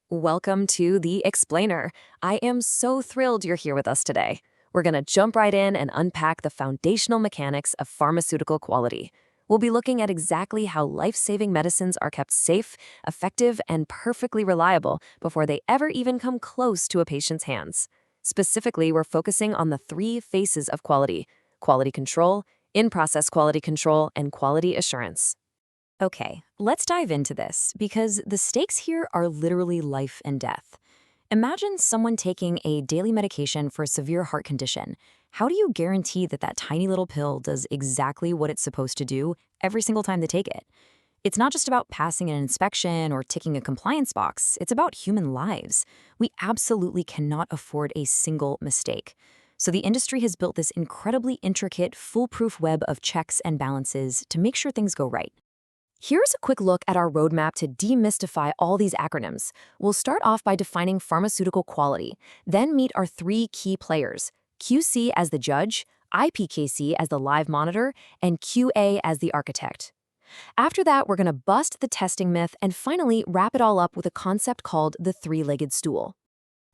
Welcome to The Explainer. I am so thrilled you're here with us today. We're going to jump right in and unpack the foundational mechanics of pharmaceutical quality. We'll be looking at exactly how life-saving medicines are kept safe, effective, and perfectly reliable before they ever even come close to a patient's hands. Specifically, we're focusing on the three phases of quality: quality control, in-process quality control, and quality assurance. Okay, let's dive into this because the stakes here are literally life and death. Imagine someone taking a daily medication for a severe heart condition. How do you guarantee that that tiny little pill does exactly what it's supposed to do every single time they take it? It's not just about passing an inspection or ticking a compliance box, it's about human lives. We absolutely cannot afford a single mistake. So the industry has built this incredibly intricate, foolproof web of checks and balances to make sure things go right. Here's a quick look at our roadmap to demystify all these acronyms. We'll start off by defining pharmaceutical quality, then meet our three key players: QC as the judge, IPKC as the live monitor, and QA as the architect. After that, we're going to bust the testing myth and finally wrap it all up with a concept called the three-legged stool.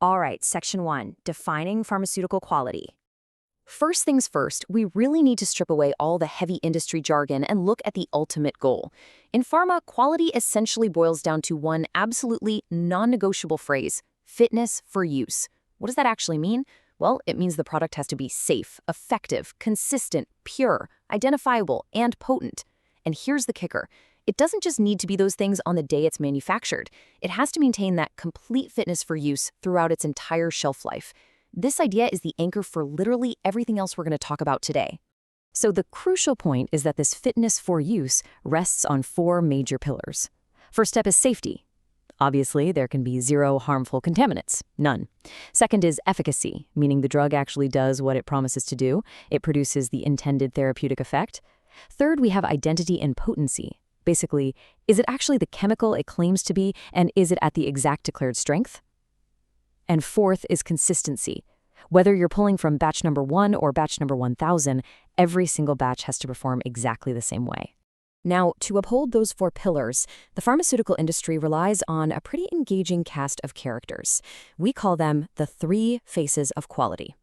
All right, Section 1, defining pharmaceutical quality. First things first, we really need to strip away all the heavy industry jargon and look at the ultimate goal. In pharma, quality essentially boils down to one absolutely non-negotiable phrase: fitness for use. What does that actually mean? Well, it means the product has to be safe, effective, consistent, pure, identifiable, and potent. And here's the kicker. It doesn't just need to be those things on the day it's manufactured. It has to maintain that complete fitness for use throughout its entire shelf life. This idea is the anchor for literally everything else we're going to talk about today. So the crucial point is that this fitness for use rests on four major pillars. First step is safety. Obviously, there can be zero harmful contaminants, none. Second is efficacy, meaning the drug actually does what it promises to do. It produces the intended therapeutic effect. Third, we have identity and potency. Basically, is it actually the chemical it claims to be, and is it at the exact declared strength? And fourth is consistency. Whether you're pulling from batch number 1 or batch number 1000, every single batch has to perform exactly the same way. Now, to uphold those four pillars, the pharmaceutical industry relies on a pretty engaging cast of characters. We call them the three faces of quality.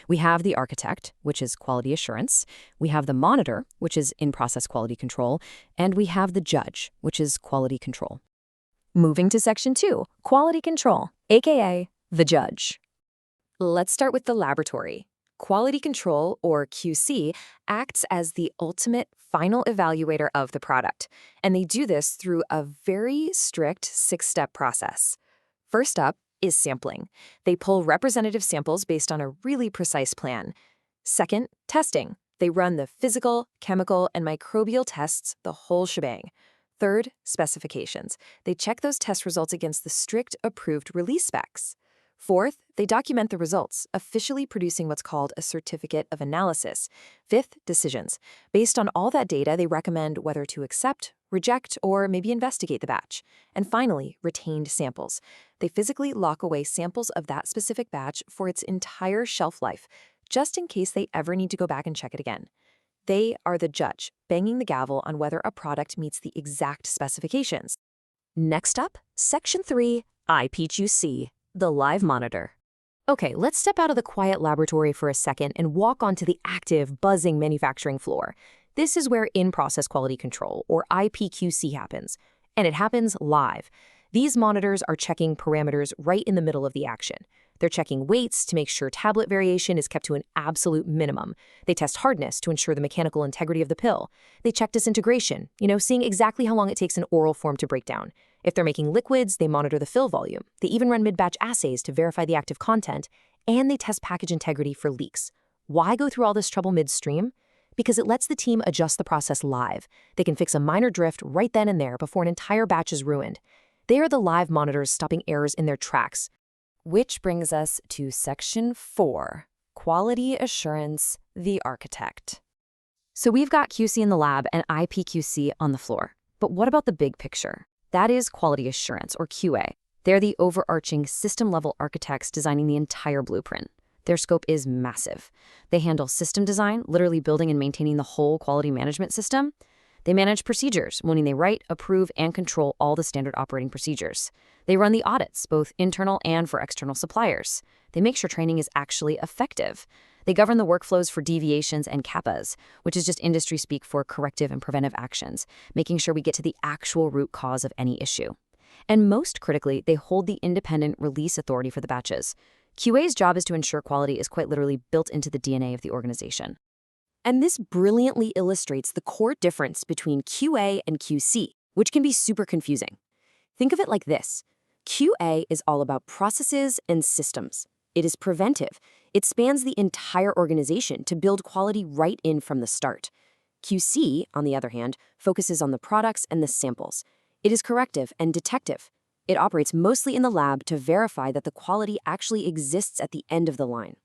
We have the architect, which is quality assurance. We have the monitor, which is in-process quality control. And we have the judge, which is quality control. Moving to Section 2, quality control, aka the judge. Let's start with the laboratory. Quality control, or QC, acts as the ultimate final evaluator of the product, and they do this through a very strict 6-step process. First up is sampling. They pull representative samples based on a really precise plan. Second, testing. They run the physical, chemical, and microbial tests, the whole shebang. Third, specifications. They check those test results against the strict approved release specs. Fourth, they document the results, officially producing what's called a certificate of analysis. Fifth, decisions. Based on all that data, they recommend whether to accept, reject, or maybe investigate the batch. And finally, retained samples. They physically lock away samples of that specific batch for its entire shelf life, just in case they ever need to go back and check it again. They are the judge, banging the gavel on whether a product meets the exact specifications. Next up, Section 3, IPQC. The live monitor. Okay, let's step out of the quiet laboratory for a second and walk onto the active, buzzing manufacturing floor. This is where in-process quality control, or IPQC, happens. And it happens live. These monitors are checking parameters right in the middle of the action. They're checking weights to make sure tablet variation is kept to an absolute minimum. They test hardness to ensure the mechanical integrity of the pill. They check disintegration, seeing exactly how long it takes an oral form to break down. If they're making liquids, they monitor the fill volume. They even run mid-batch assays to verify the active content, and they test package integrity for leaks. Why go through all this trouble midstream? Because it lets the team adjust the process live. They can fix a minor drift right then and there before an entire batch is ruined. They are the live monitors stopping errors in their tracks. Which brings us to Section 4, quality assurance, the architect. So we've got QC in the lab and IPQC on the floor. But what about the big picture? That is quality assurance, or QA. They're the overarching system-level architects designing the entire blueprint. Their scope is massive. They handle system design, literally building and maintaining the whole quality management system. They manage procedures, meaning they write, approve, and control all the standard operating procedures. They run the audits, both internal and for external suppliers. They make sure training is actually effective. They govern the workflows for deviations and CAPAs, which is just industry speak for corrective and preventive actions, making sure we get to the actual root cause of any issue. And most critically, they hold the independent release authority for the batches. QA's job is to ensure quality is quite literally built into the DNA of the organization. And this brilliantly illustrates the core difference between QA and QC, which can be super confusing. Think of it like this. QA is all about processes and systems. It is preventive. It spans the entire organization to build quality right in from the start. QC, on the other hand, focuses on the products and the samples. It is corrective and detective. It operates mostly in the lab to verify that the quality actually exists at the end of the line.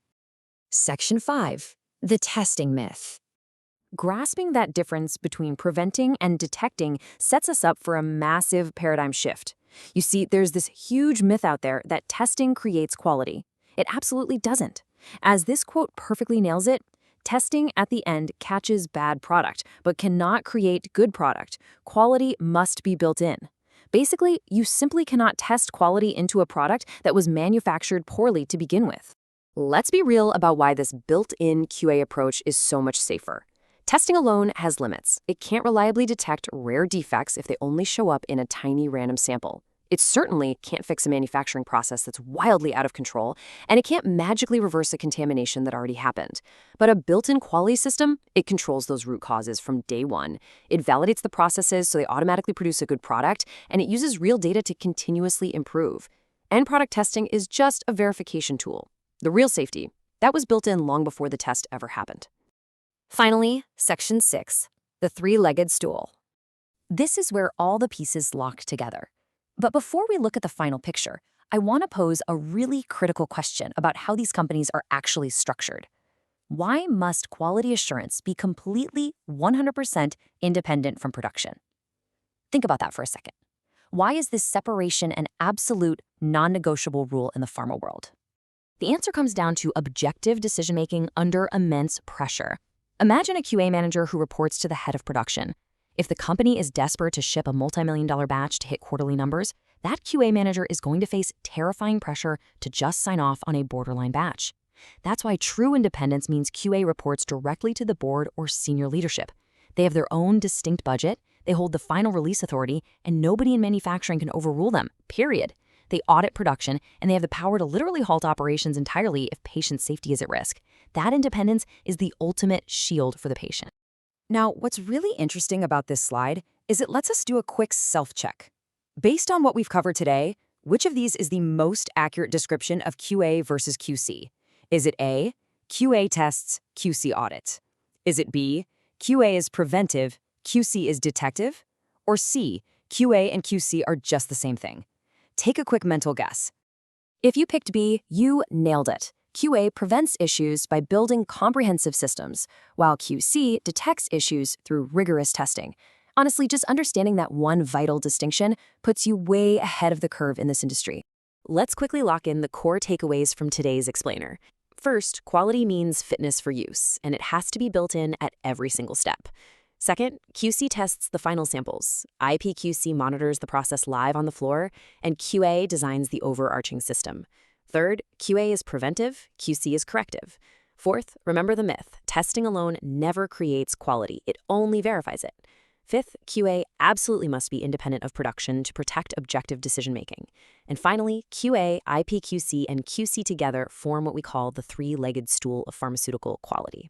Section 5. The testing myth. Grasping that difference between preventing and detecting sets us up for a massive paradigm shift. You see, there's this huge myth out there that testing creates quality. It absolutely doesn't. As this quote perfectly nails it, testing at the end catches bad product, but cannot create good product. Quality must be built in. Basically, you simply cannot test quality into a product that was manufactured poorly to begin with. Let's be real about why this built-in QA approach is so much safer. Testing alone has limits. It can't reliably detect rare defects if they only show up in a tiny random sample. It certainly can't fix a manufacturing process that's wildly out of control, and it can't magically reverse a contamination that already happened. But a built-in quality system, it controls those root causes from day one. It validates the processes so they automatically produce a good product, and it uses real data to continuously improve. End product testing is just a verification tool. The real safety, that was built in long before the test ever happened. Finally, Section 6, the three-legged stool. This is where all the pieces lock together. But before we look at the final picture, I want to pose a really critical question about how these companies are actually structured. Why must quality assurance be completely 100% independent from production? Think about that for a second. Why is this separation an absolute, non-negotiable rule in the pharma world? The answer comes down to objective decision-making under immense pressure. Imagine a QA manager who reports to the head of production. If the company is desperate to ship a multi-million-dollar batch to hit quarterly numbers, that QA manager is going to face terrifying pressure to just sign off on a borderline batch. That's why true independence means QA reports directly to the board or senior leadership. They have their own distinct budget, they hold the final release authority, and nobody in manufacturing can overrule them, period. They audit production, and they have the power to literally halt operations entirely if patient safety is at risk. That independence is the ultimate shield for the patient. Now, what's really interesting about this slide is it lets us do a quick self-check. Based on what we've covered today, which of these is the most accurate description of QA versus QC? Is it A, QA tests, QC audits? Is it B, QA is preventive, QC is detective? Or C, QA and QC are just the same thing? Take a quick mental guess. If you picked B, you nailed it. QA prevents issues by building comprehensive systems, while QC detects issues through rigorous testing. Honestly, just understanding that one vital distinction puts you way ahead of the curve in this industry. Let's quickly lock in the core takeaways from today's explainer. First, quality means fitness for use, and it has to be built in at every single step. Second, QC tests the final samples. IPQC monitors the process live on the floor, and QA designs the overarching system. Third, QA is preventive, QC is corrective. Fourth, remember the myth. Testing alone never creates quality. It only verifies it. Fifth, QA absolutely must be independent of production to protect objective decision-making. And finally, QA, IPQC, and QC together form what we call the three-legged stool of pharmaceutical quality.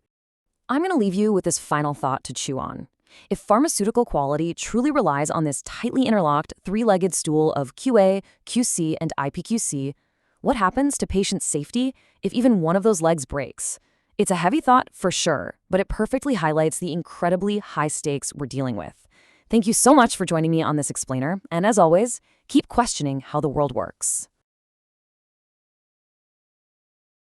I'm going to leave you with this final thought to chew on. If pharmaceutical quality truly relies on this tightly interlocked three-legged stool of QA, QC, and IPQC, what happens to patient safety if even one of those legs breaks? It's a heavy thought for sure, but it perfectly highlights the incredibly high stakes we're dealing with. Thank you so much for joining me on this explainer, and as always, keep questioning how the world works.